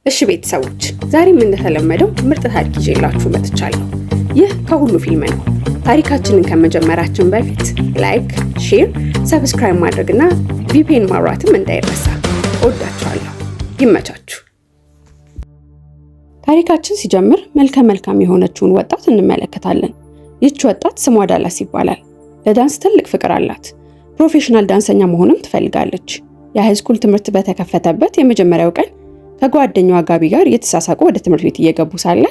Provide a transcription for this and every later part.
እሺ ቤተሰቦች ዛሬም እንደተለመደው ምርጥ ታሪክ ይዤላችሁ መጥቻለሁ። ይህ ከሁሉ ፊልም ነው። ታሪካችንን ከመጀመራችን በፊት ላይክ፣ ሼር፣ ሰብስክራይብ ማድረግና ቪፒኤን ማብራትም እንዳይረሳ። እወዳችኋለሁ። ይመቻችሁ። ታሪካችን ሲጀምር መልካም የሆነችውን ወጣት እንመለከታለን። ይህች ወጣት ስሟ ዳላስ ይባላል። ለዳንስ ትልቅ ፍቅር አላት። ፕሮፌሽናል ዳንሰኛ መሆንም ትፈልጋለች። የሃይስኩል ትምህርት በተከፈተበት የመጀመሪያው ቀን ከጓደኛዋ ጋቢ ጋር እየተሳሳቁ ወደ ትምህርት ቤት እየገቡ ሳለ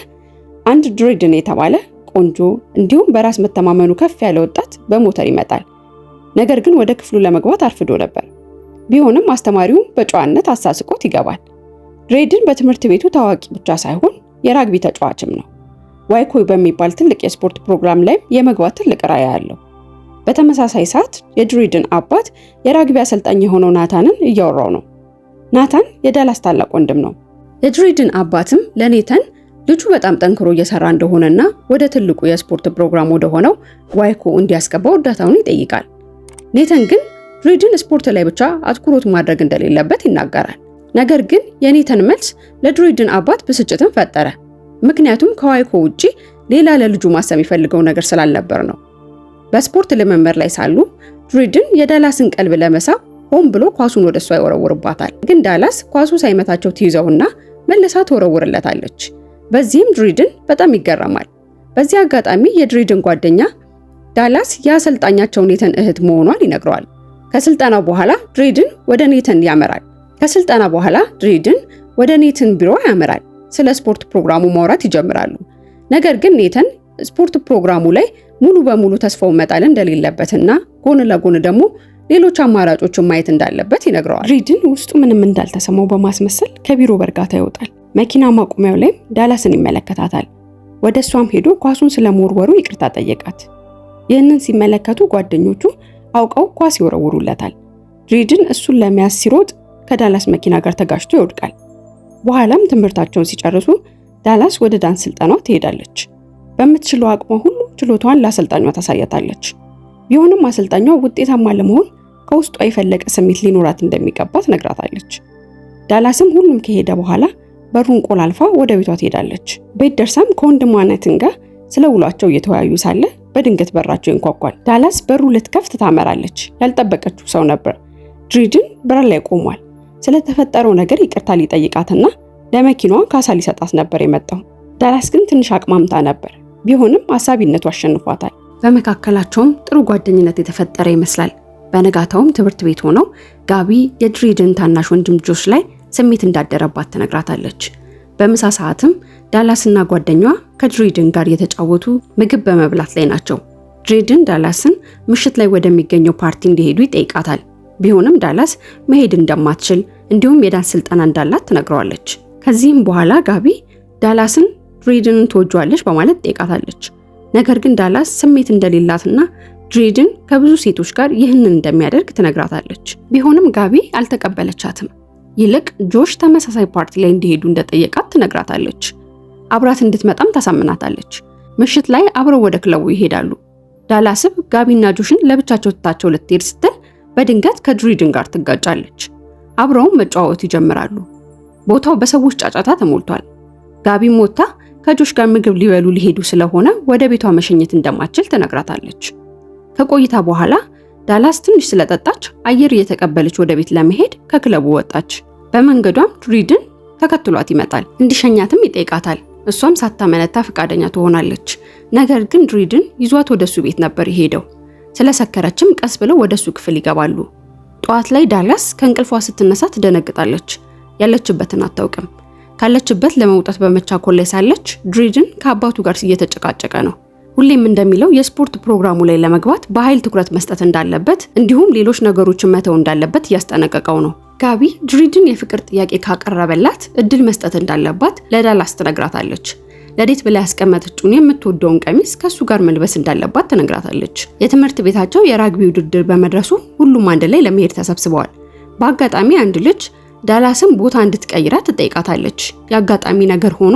አንድ ድሬድን የተባለ ቆንጆ እንዲሁም በራስ መተማመኑ ከፍ ያለ ወጣት በሞተር ይመጣል። ነገር ግን ወደ ክፍሉ ለመግባት አርፍዶ ነበር። ቢሆንም አስተማሪው በጨዋነት አሳስቆት ይገባል። ድሬድን በትምህርት ቤቱ ታዋቂ ብቻ ሳይሆን የራግቢ ተጫዋችም ነው። ዋይኮይ በሚባል ትልቅ የስፖርት ፕሮግራም ላይ የመግባት ትልቅ ራዕይ አለው። በተመሳሳይ ሰዓት የድሬድን አባት የራግቢ አሰልጣኝ የሆነው ናታንን እያወራው ነው። ናታን የዳላስ ታላቅ ወንድም ነው። የድሬድን አባትም ለኔተን ልጁ በጣም ጠንክሮ እየሰራ እንደሆነና ወደ ትልቁ የስፖርት ፕሮግራም ወደ ሆነው ዋይኮ እንዲያስገባው እርዳታውን ይጠይቃል። ኔተን ግን ድሬድን ስፖርት ላይ ብቻ አትኩሮት ማድረግ እንደሌለበት ይናገራል። ነገር ግን የኔተን መልስ ለድሬድን አባት ብስጭትን ፈጠረ። ምክንያቱም ከዋይኮ ውጪ ሌላ ለልጁ ማሰብ የሚፈልገው ነገር ስላልነበር ነው። በስፖርት ልምምድ ላይ ሳሉ ድሬድን የዳላስን ቀልብ ለመሳብ ሆን ብሎ ኳሱን ወደሷ ይወረውርባታል። ግን ዳላስ ኳሱ ሳይመታቸው ትይዘውና መልሳ ትወረውርለታለች። በዚህም ድሬድን በጣም ይገረማል። በዚህ አጋጣሚ የድሬድን ጓደኛ ዳላስ የአሰልጣኛቸው ኔተን እህት መሆኗን ይነግረዋል። ከስልጠናው በኋላ ድሬድን ወደ ኔተን ቢሮ ያመራል። ስለ ስፖርት ፕሮግራሙ ማውራት ይጀምራሉ። ነገር ግን ኔተን ስፖርት ፕሮግራሙ ላይ ሙሉ በሙሉ ተስፋው መጣል እንደሌለበትና ጎን ለጎን ደግሞ ሌሎች አማራጮችን ማየት እንዳለበት ይነግረዋል። ድሬድን ውስጡ ምንም እንዳልተሰማው በማስመሰል ከቢሮ በእርጋታ ይወጣል። መኪና ማቆሚያው ላይም ዳላስን ይመለከታታል። ወደ እሷም ሄዶ ኳሱን ስለመወርወሩ ይቅርታ ጠየቃት። ይህንን ሲመለከቱ ጓደኞቹ አውቀው ኳስ ይወረውሩለታል። ድሬድን እሱን ለመያዝ ሲሮጥ ከዳላስ መኪና ጋር ተጋጭቶ ይወድቃል። በኋላም ትምህርታቸውን ሲጨርሱ ዳላስ ወደ ዳንስ ስልጠናው ትሄዳለች። በምትችለው አቅሟ ሁሉ ችሎታዋን ለአሰልጣኟ ታሳያታለች። ቢሆንም አሰልጣኟ ውጤታማ ለመሆን ከውስጧ የፈለቀ ስሜት ሊኖራት እንደሚገባ ትነግራታለች። ዳላስም ሁሉም ከሄደ በኋላ በሩን ቆላልፋ ወደ ቤቷ ትሄዳለች። ቤት ደርሳም ከወንድሟ ናታን ጋር ስለ ውሏቸው እየተወያዩ ሳለ በድንገት በራቸው ይንኳኳል። ዳላስ በሩ ልትከፍት ታመራለች። ያልጠበቀችው ሰው ነበር። ድሬድን በር ላይ ቆሟል። ስለተፈጠረው ነገር ይቅርታ ሊጠይቃትና ለመኪናዋ ካሳ ሊሰጣት ነበር የመጣው። ዳላስ ግን ትንሽ አቅማምታ ነበር። ቢሆንም አሳቢነቱ አሸንፏታል። በመካከላቸውም ጥሩ ጓደኝነት የተፈጠረ ይመስላል። በነጋታውም ትምህርት ቤት ሆነው ጋቢ የድሬድን ታናሽ ወንድም ጆሽ ላይ ስሜት እንዳደረባት ትነግራታለች። በምሳ ሰዓትም ዳላስና ጓደኛዋ ከድሬድን ጋር የተጫወቱ ምግብ በመብላት ላይ ናቸው። ድሬድን ዳላስን ምሽት ላይ ወደሚገኘው ፓርቲ እንዲሄዱ ይጠይቃታል። ቢሆንም ዳላስ መሄድ እንደማትችል እንዲሁም የዳንስ ስልጠና እንዳላት ትነግረዋለች። ከዚህም በኋላ ጋቢ ዳላስን ድሬድንን ትወጇለች በማለት ጠይቃታለች። ነገር ግን ዳላስ ስሜት እንደሌላትና ድሬድን ከብዙ ሴቶች ጋር ይህንን እንደሚያደርግ ትነግራታለች። ቢሆንም ጋቢ አልተቀበለቻትም። ይልቅ ጆሽ ተመሳሳይ ፓርቲ ላይ እንዲሄዱ እንደጠየቃት ትነግራታለች። አብራት እንድትመጣም ታሳምናታለች። ምሽት ላይ አብረው ወደ ክለቡ ይሄዳሉ። ዳላስም ጋቢና ጆሽን ለብቻቸው ትታቸው ልትሄድ ስትል በድንገት ከድሬድን ጋር ትጋጫለች። አብረውም መጫወት ይጀምራሉ። ቦታው በሰዎች ጫጫታ ተሞልቷል። ጋቢም ወጥታ ከጆሽ ጋር ምግብ ሊበሉ ሊሄዱ ስለሆነ ወደ ቤቷ መሸኘት እንደማትችል ትነግራታለች። ከቆይታ በኋላ ዳላስ ትንሽ ስለጠጣች አየር እየተቀበለች ወደ ቤት ለመሄድ ከክለቡ ወጣች። በመንገዷም ድሬድን ተከትሏት ይመጣል። እንዲሸኛትም ይጠይቃታል። እሷም ሳታመነታ ፈቃደኛ ትሆናለች። ነገር ግን ድሬድን ይዟት ወደሱ ቤት ነበር የሄደው። ስለሰከረችም ቀስ ብለው ወደሱ ክፍል ይገባሉ። ጠዋት ላይ ዳላስ ከእንቅልፏ ስትነሳ ትደነግጣለች። ያለችበትን አታውቅም። ካለችበት ለመውጣት በመቻኮል ላይ ሳለች ድሬድን ከአባቱ ጋር እየተጨቃጨቀ ነው። ሁሌም እንደሚለው የስፖርት ፕሮግራሙ ላይ ለመግባት በኃይል ትኩረት መስጠት እንዳለበት እንዲሁም ሌሎች ነገሮችን መተው እንዳለበት እያስጠነቀቀው ነው። ጋቢ ድሬድን የፍቅር ጥያቄ ካቀረበላት እድል መስጠት እንዳለባት ለዳላስ ትነግራታለች። ለዴት ብላ ያስቀመጠችውን የምትወደውን ቀሚስ ከሱ ጋር መልበስ እንዳለባት ትነግራታለች። የትምህርት ቤታቸው የራግቢ ውድድር በመድረሱ ሁሉም አንድ ላይ ለመሄድ ተሰብስበዋል። በአጋጣሚ አንድ ልጅ ዳላስን ቦታ እንድትቀይራት ትጠይቃታለች። የአጋጣሚ ነገር ሆኖ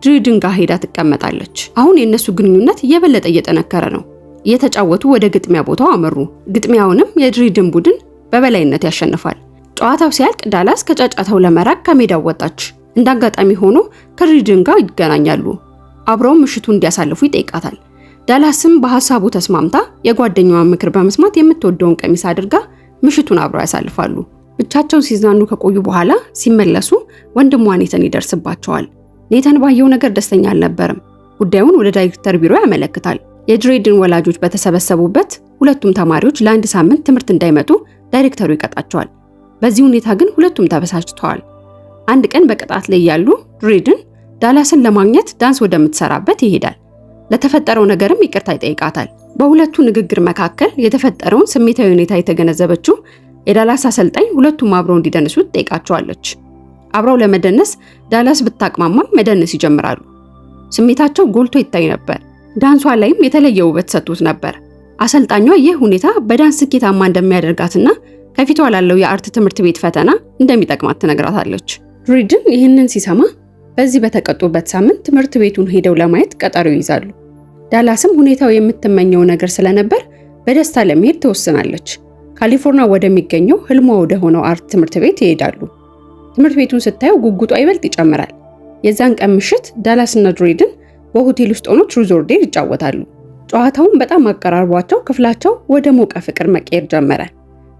ድሬድን ጋር ሄዳ ትቀመጣለች። አሁን የነሱ ግንኙነት እየበለጠ እየጠነከረ ነው። እየተጫወቱ ወደ ግጥሚያ ቦታው አመሩ። ግጥሚያውንም የድሬድን ቡድን በበላይነት ያሸንፋል። ጨዋታው ሲያልቅ ዳላስ ከጫጫታው ለመራቅ ከሜዳው ወጣች። እንዳጋጣሚ ሆኖ ከድሪድን ጋር ይገናኛሉ። አብረው ምሽቱን እንዲያሳልፉ ይጠይቃታል። ዳላስም በሐሳቡ ተስማምታ የጓደኛዋን ምክር በመስማት የምትወደውን ቀሚስ አድርጋ ምሽቱን አብረው ያሳልፋሉ። ብቻቸውን ሲዝናኑ ከቆዩ በኋላ ሲመለሱ ወንድሟ ኔተን ይደርስባቸዋል። ኔተን ባየው ነገር ደስተኛ አልነበረም። ጉዳዩን ወደ ዳይሬክተር ቢሮ ያመለክታል። የድሬድን ወላጆች በተሰበሰቡበት ሁለቱም ተማሪዎች ለአንድ ሳምንት ትምህርት እንዳይመጡ ዳይሬክተሩ ይቀጣቸዋል። በዚህ ሁኔታ ግን ሁለቱም ተበሳጭተዋል። አንድ ቀን በቅጣት ላይ ያሉ ድሬድን ዳላስን ለማግኘት ዳንስ ወደምትሰራበት ይሄዳል። ለተፈጠረው ነገርም ይቅርታ ይጠይቃታል። በሁለቱ ንግግር መካከል የተፈጠረውን ስሜታዊ ሁኔታ የተገነዘበችው የዳላስ አሰልጣኝ ሁለቱም አብረው እንዲደንሱ ትጠይቃቸዋለች። አብረው ለመደነስ ዳላስ ብታቅማማም መደነስ ይጀምራሉ። ስሜታቸው ጎልቶ ይታይ ነበር። ዳንሷ ላይም የተለየ ውበት ሰጥቶት ነበር። አሰልጣኟ ይህ ሁኔታ በዳንስ ስኬታማ እንደሚያደርጋትና ከፊቷ ላለው የአርት ትምህርት ቤት ፈተና እንደሚጠቅማት ትነግራታለች። ድሬድን ይህንን ሲሰማ በዚህ በተቀጡበት ሳምንት ትምህርት ቤቱን ሄደው ለማየት ቀጠሮ ይይዛሉ። ዳላስም ሁኔታው የምትመኘው ነገር ስለነበር በደስታ ለመሄድ ትወስናለች። ካሊፎርኒያ ወደሚገኘው ህልሟ ወደ ሆነው አርት ትምህርት ቤት ይሄዳሉ። ትምህርት ቤቱን ስታየው ጉጉቷ ይበልጥ ይጨምራል። የዛን ቀን ምሽት ዳላስና ድሬድን በሆቴል ውስጥ ሆነው ትሩዝ ኦር ዴር ይጫወታሉ። ጨዋታውን በጣም አቀራርቧቸው ክፍላቸው ወደ ሞቀ ፍቅር መቀየር ጀመረ።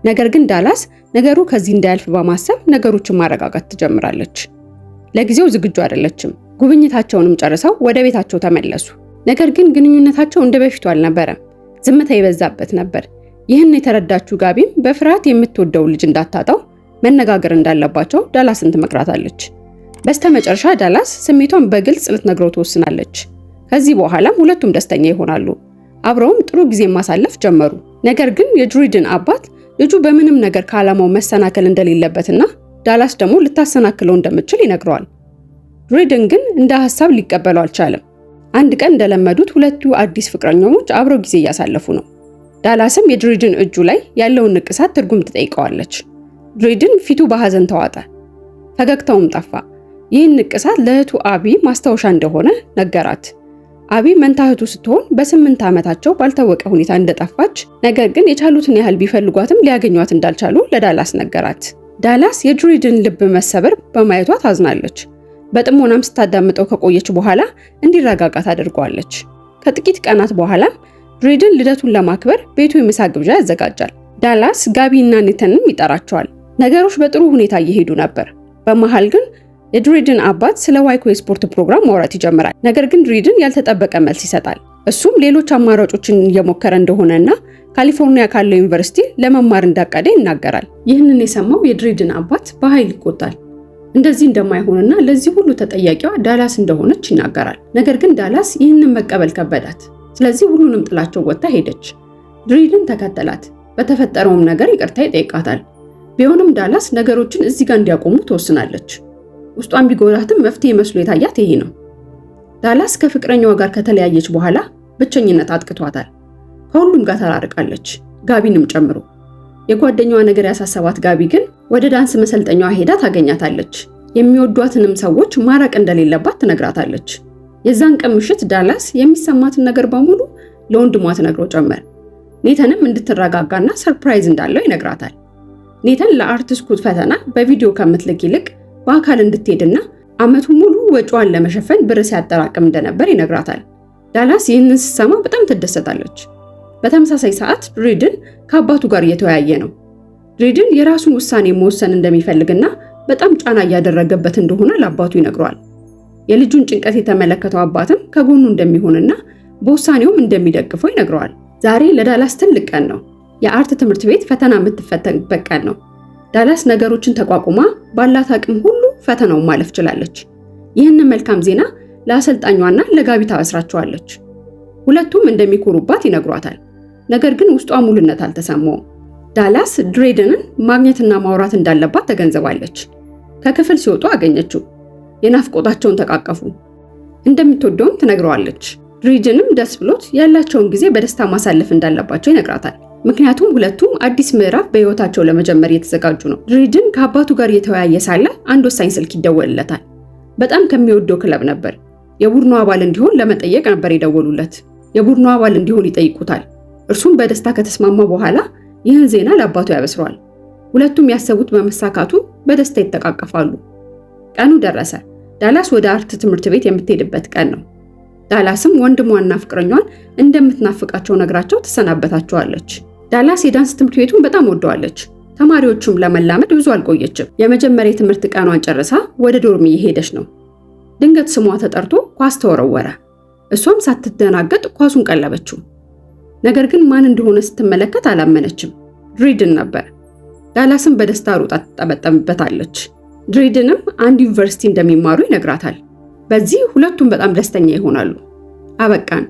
ነገር ግን ዳላስ ነገሩ ከዚህ እንዳያልፍ በማሰብ ነገሮችን ማረጋጋት ትጀምራለች። ለጊዜው ዝግጁ አይደለችም። ጉብኝታቸውንም ጨርሰው ወደ ቤታቸው ተመለሱ። ነገር ግን ግንኙነታቸው እንደ በፊቱ አልነበረም። ዝምታ የበዛበት ነበር። ይህን የተረዳችው ጋቢም በፍርሃት የምትወደው ልጅ እንዳታጣው መነጋገር እንዳለባቸው ዳላስን ትመክራታለች። በስተመጨረሻ ዳላስ ስሜቷን በግልጽ ልትነግረው ትወስናለች። ከዚህ በኋላም ሁለቱም ደስተኛ ይሆናሉ። አብረውም ጥሩ ጊዜ ማሳለፍ ጀመሩ። ነገር ግን የድሬድን አባት ልጁ በምንም ነገር ከዓላማው መሰናከል እንደሌለበትና ዳላስ ደግሞ ልታሰናክለው እንደምትችል ይነግረዋል። ድሬድን ግን እንደ ሐሳብ ሊቀበለው አልቻለም። አንድ ቀን እንደለመዱት ሁለቱ አዲስ ፍቅረኞች አብረው ጊዜ እያሳለፉ ነው። ዳላስም የድሬድን እጁ ላይ ያለውን ንቅሳት ትርጉም ትጠይቀዋለች። ድሬድን ፊቱ በሐዘን ተዋጠ፣ ፈገግታውም ጠፋ። ይህን ንቅሳት ለእህቱ አቢ ማስታወሻ እንደሆነ ነገራት። አቢ መንታ እህቱ ስትሆን በ8 ዓመታቸው ባልታወቀ ሁኔታ እንደጠፋች፣ ነገር ግን የቻሉትን ያህል ቢፈልጓትም ሊያገኟት እንዳልቻሉ ለዳላስ ነገራት። ዳላስ የድሬድን ልብ መሰበር በማየቷ ታዝናለች። በጥሞናም ስታዳምጠው ከቆየች በኋላ እንዲረጋጋ ታደርገዋለች። ከጥቂት ቀናት በኋላም ድሬድን ልደቱን ለማክበር ቤቱ የምሳ ግብዣ ያዘጋጃል። ዳላስ ጋቢና ኔተንም ይጠራቸዋል። ነገሮች በጥሩ ሁኔታ እየሄዱ ነበር። በመሃል ግን የድሬድን አባት ስለ ዋይኮ የስፖርት ፕሮግራም ማውራት ይጀምራል። ነገር ግን ድሬድን ያልተጠበቀ መልስ ይሰጣል። እሱም ሌሎች አማራጮችን እየሞከረ እንደሆነና ካሊፎርኒያ ካለው ዩኒቨርሲቲ ለመማር እንዳቀደ ይናገራል። ይህንን የሰማው የድሬድን አባት በኃይል ይቆጣል። እንደዚህ እንደማይሆንና ለዚህ ሁሉ ተጠያቂዋ ዳላስ እንደሆነች ይናገራል። ነገር ግን ዳላስ ይህንን መቀበል ከበዳት። ስለዚህ ሁሉንም ጥላቸው ወጥታ ሄደች። ድሬድን ተከተላት። በተፈጠረውም ነገር ይቅርታ ይጠይቃታል። ቢሆንም ዳላስ ነገሮችን እዚህ ጋር እንዲያቆሙ ትወስናለች። ውስጧን ቢጎዳትም መፍትሄ መስሎ የታያት ይሄ ነው። ዳላስ ከፍቅረኛዋ ጋር ከተለያየች በኋላ ብቸኝነት አጥቅቷታል። ከሁሉም ጋር ተራርቃለች፣ ጋቢንም ጨምሮ። የጓደኛዋ ነገር ያሳሰባት ጋቢ ግን ወደ ዳንስ መሰልጠኛዋ ሄዳ ታገኛታለች። የሚወዷትንም ሰዎች ማራቅ እንደሌለባት ትነግራታለች። የዛን ቀን ምሽት ዳላስ የሚሰማትን ነገር በሙሉ ለወንድሟ ትነግረው ጀመር። ኔተንም እንድትረጋጋና ሰርፕራይዝ እንዳለው ይነግራታል። ኔተን ለአርት ስኩል ፈተና በቪዲዮ ከምትልክ ይልቅ በአካል እንድትሄድና ዓመቱን ሙሉ ወጪዋን ለመሸፈን ብር ሲያጠራቅም እንደነበር ይነግራታል። ዳላስ ይህንን ስትሰማ በጣም ትደሰታለች። በተመሳሳይ ሰዓት ድሬድን ከአባቱ ጋር እየተወያየ ነው። ድሬድን የራሱን ውሳኔ መወሰን እንደሚፈልግና በጣም ጫና እያደረገበት እንደሆነ ለአባቱ ይነግረዋል። የልጁን ጭንቀት የተመለከተው አባትም ከጎኑ እንደሚሆንና በውሳኔውም እንደሚደግፈው ይነግረዋል። ዛሬ ለዳላስ ትልቅ ቀን ነው። የአርት ትምህርት ቤት ፈተና የምትፈተንበት ቀን ነው። ዳላስ ነገሮችን ተቋቁማ ባላት አቅም ሁሉ ፈተናውን ማለፍ ችላለች። ይህንን መልካም ዜና ለአሰልጣኟና ለጋቢ ታበስራቸዋለች። ሁለቱም እንደሚኮሩባት ይነግሯታል። ነገር ግን ውስጧ ሙሉነት አልተሰማውም። ዳላስ ድሬድንን ማግኘትና ማውራት እንዳለባት ተገንዝባለች። ከክፍል ሲወጡ አገኘችው። የናፍቆታቸውን ተቃቀፉ። እንደምትወደውም ትነግረዋለች። ድሬድንም ደስ ብሎት ያላቸውን ጊዜ በደስታ ማሳለፍ እንዳለባቸው ይነግራታል። ምክንያቱም ሁለቱም አዲስ ምዕራፍ በህይወታቸው ለመጀመር እየተዘጋጁ ነው። ድሬድን ከአባቱ ጋር እየተወያየ ሳለ አንድ ወሳኝ ስልክ ይደወልለታል። በጣም ከሚወደው ክለብ ነበር። የቡድኑ አባል እንዲሆን ለመጠየቅ ነበር የደወሉለት። የቡድኑ አባል እንዲሆን ይጠይቁታል። እርሱም በደስታ ከተስማማ በኋላ ይህን ዜና ለአባቱ ያበስረዋል። ሁለቱም ያሰቡት በመሳካቱ በደስታ ይተቃቀፋሉ። ቀኑ ደረሰ። ዳላስ ወደ አርት ትምህርት ቤት የምትሄድበት ቀን ነው። ዳላስም ወንድሟና ፍቅረኛዋን እንደምትናፍቃቸው ነግራቸው ትሰናበታቸዋለች። ዳላስ የዳንስ ትምህርት ቤቱን በጣም ወደዋለች። ተማሪዎቹም ለመላመድ ብዙ አልቆየችም። የመጀመሪያ የትምህርት ቀኗን ጨርሳ ወደ ዶርም እየሄደች ነው። ድንገት ስሟ ተጠርቶ ኳስ ተወረወረ። እሷም ሳትደናገጥ ኳሱን ቀለበችው። ነገር ግን ማን እንደሆነ ስትመለከት አላመነችም። ድሪድን ነበር። ዳላስም በደስታ ሩጣ ትጠበጠብበታለች። ድሪድንም አንድ ዩኒቨርሲቲ እንደሚማሩ ይነግራታል። በዚህ ሁለቱም በጣም ደስተኛ ይሆናሉ። አበቃን።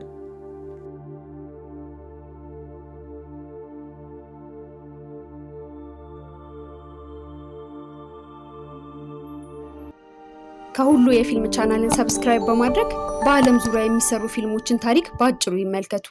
ከሁሉ የፊልም ቻናልን ሰብስክራይብ በማድረግ በዓለም ዙሪያ የሚሰሩ ፊልሞችን ታሪክ በአጭሩ ይመልከቱ።